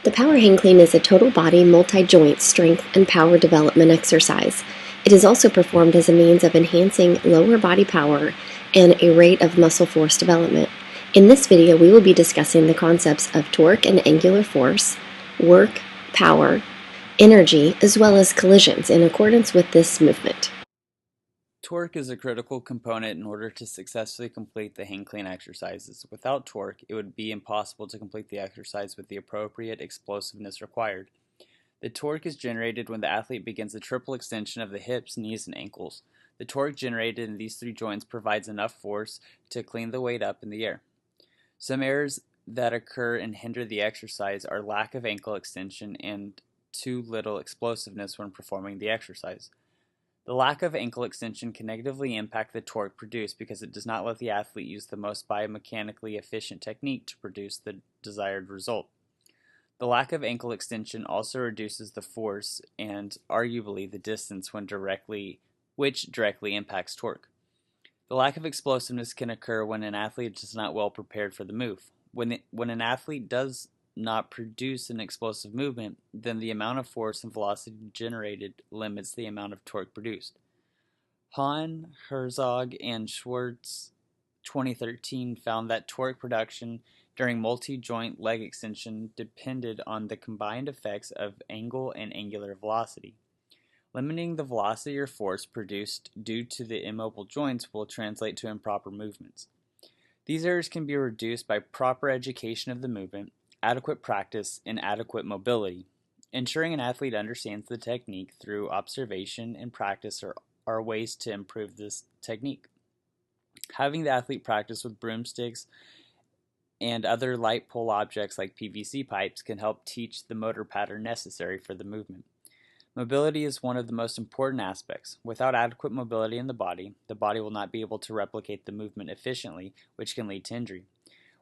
The power hang clean is a total body, multi-joint strength and power development exercise. It is also performed as a means of enhancing lower body power and a rate of muscle force development. In this video, we will be discussing the concepts of torque and angular force, work, power, energy, as well as collisions in accordance with this movement. Torque is a critical component in order to successfully complete the hang clean exercises. Without torque, it would be impossible to complete the exercise with the appropriate explosiveness required. The torque is generated when the athlete begins a triple extension of the hips, knees, and ankles. The torque generated in these three joints provides enough force to clean the weight up in the air. Some errors that occur and hinder the exercise are lack of ankle extension and too little explosiveness when performing the exercise. The lack of ankle extension can negatively impact the torque produced because it does not let the athlete use the most biomechanically efficient technique to produce the desired result. The lack of ankle extension also reduces the force and arguably the distance which directly impacts torque. The lack of explosiveness can occur when an athlete is not well prepared for the move. When an athlete does not produce an explosive movement, then the amount of force and velocity generated limits the amount of torque produced. Hahn, Herzog, and Schwartz 2013 found that torque production during multi-joint leg extension depended on the combined effects of angle and angular velocity. Limiting the velocity or force produced due to the immobile joints will translate to improper movements. These errors can be reduced by proper education of the movement, adequate practice, and adequate mobility. Ensuring an athlete understands the technique through observation and practice are ways to improve this technique. Having the athlete practice with broomsticks and other light pole objects like PVC pipes can help teach the motor pattern necessary for the movement. Mobility is one of the most important aspects. Without adequate mobility in the body will not be able to replicate the movement efficiently, which can lead to injury.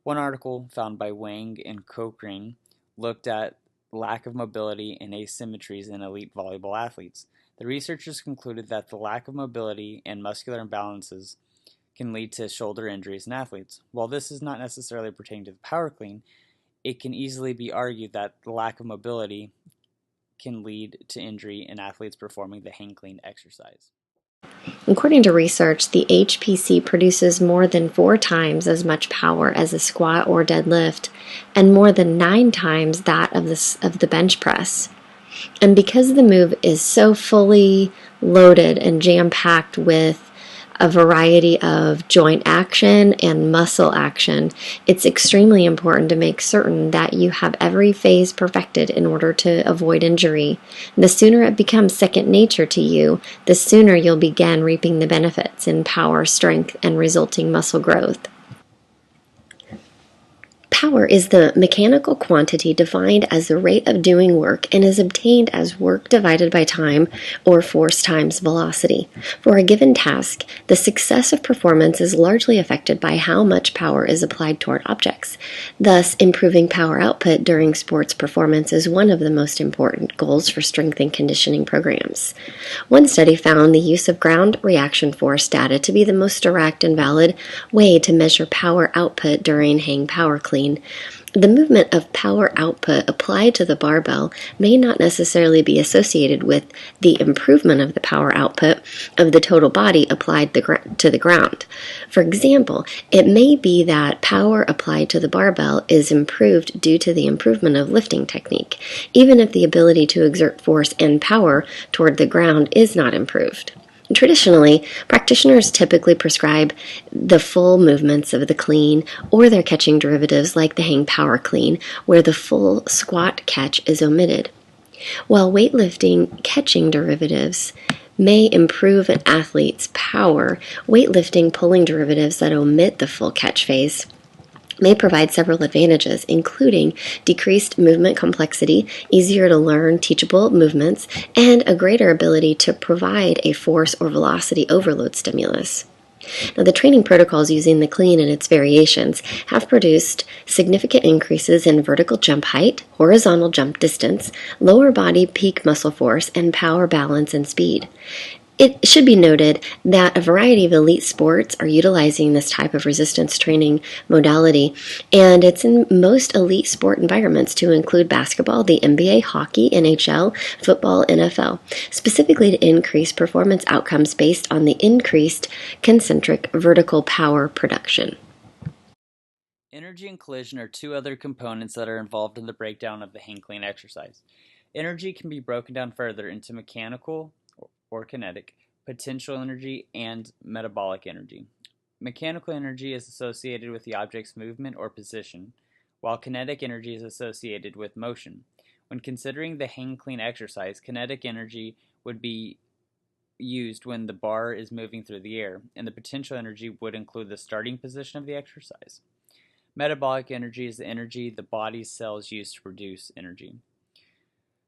One article found by Wang and Cochrane looked at lack of mobility and asymmetries in elite volleyball athletes. The researchers concluded that the lack of mobility and muscular imbalances can lead to shoulder injuries in athletes. While this is not necessarily pertaining to the power clean, it can easily be argued that the lack of mobility can lead to injury in athletes performing the hang clean exercise. According to research, the HPC produces more than 4 times as much power as a squat or deadlift, and more than 9 times that of the bench press. And because the move is so fully loaded and jam-packed with a variety of joint action and muscle action, it's extremely important to make certain that you have every phase perfected in order to avoid injury. The sooner it becomes second nature to you, the sooner you'll begin reaping the benefits in power, strength, and resulting muscle growth. Power is the mechanical quantity defined as the rate of doing work and is obtained as work divided by time or force times velocity. For a given task, the success of performance is largely affected by how much power is applied toward objects. Thus, improving power output during sports performance is one of the most important goals for strength and conditioning programs. One study found the use of ground reaction force data to be the most direct and valid way to measure power output during hang power clean. The movement of power output applied to the barbell may not necessarily be associated with the improvement of the power output of the total body applied to the ground. For example, it may be that power applied to the barbell is improved due to the improvement of lifting technique, even if the ability to exert force and power toward the ground is not improved. Traditionally, practitioners typically prescribe the full movements of the clean or their catching derivatives like the hang power clean, where the full squat catch is omitted. While weightlifting catching derivatives may improve an athlete's power, weightlifting pulling derivatives that omit the full catch phase may provide several advantages, including decreased movement complexity, easier to learn teachable movements, and a greater ability to provide a force or velocity overload stimulus. Now, the training protocols using the clean and its variations have produced significant increases in vertical jump height, horizontal jump distance, lower body peak muscle force, and power balance and speed. It should be noted that a variety of elite sports are utilizing this type of resistance training modality, and it's in most elite sport environments to include basketball, the NBA, hockey, NHL, football, NFL, specifically to increase performance outcomes based on the increased concentric vertical power production. Energy and collision are two other components that are involved in the breakdown of the hang clean exercise. Energy can be broken down further into mechanical or kinetic, potential energy, and metabolic energy. Mechanical energy is associated with the object's movement or position, while kinetic energy is associated with motion. When considering the hang clean exercise, kinetic energy would be used when the bar is moving through the air, and the potential energy would include the starting position of the exercise. Metabolic energy is the energy the body's cells use to produce energy.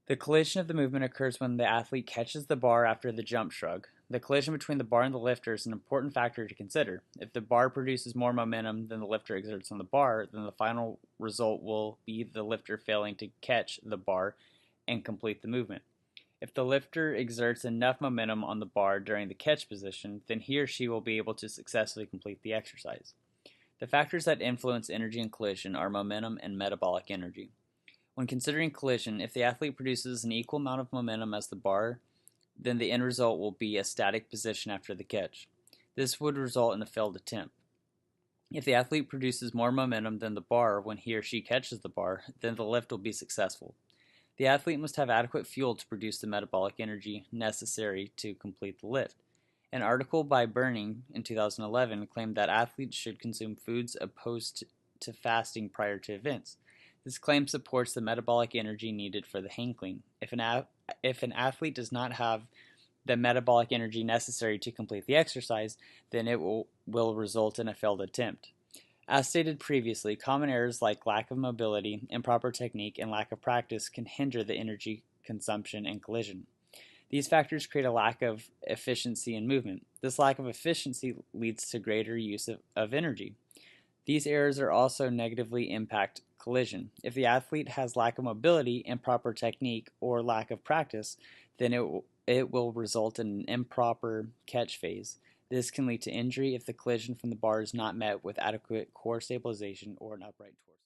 The collision of the movement occurs when the athlete catches the bar after the jump shrug. The collision between the bar and the lifter is an important factor to consider. If the bar produces more momentum than the lifter exerts on the bar, then the final result will be the lifter failing to catch the bar and complete the movement. If the lifter exerts enough momentum on the bar during the catch position, then he or she will be able to successfully complete the exercise. The factors that influence energy and collision are momentum and metabolic energy. When considering collision, if the athlete produces an equal amount of momentum as the bar, then the end result will be a static position after the catch. This would result in a failed attempt. If the athlete produces more momentum than the bar when he or she catches the bar, then the lift will be successful. The athlete must have adequate fuel to produce the metabolic energy necessary to complete the lift. An article by Burning in 2011 claimed that athletes should consume foods opposed to fasting prior to events. This claim supports the metabolic energy needed for the hang clean. If an athlete does not have the metabolic energy necessary to complete the exercise, then it will result in a failed attempt. As stated previously, common errors like lack of mobility, improper technique, and lack of practice can hinder the energy consumption and collision. These factors create a lack of efficiency in movement. This lack of efficiency leads to greater use of energy. These errors are also negatively impact collision. If the athlete has lack of mobility, improper technique, or lack of practice, then it will result in an improper catch phase. This can lead to injury if the collision from the bar is not met with adequate core stabilization or an upright torque.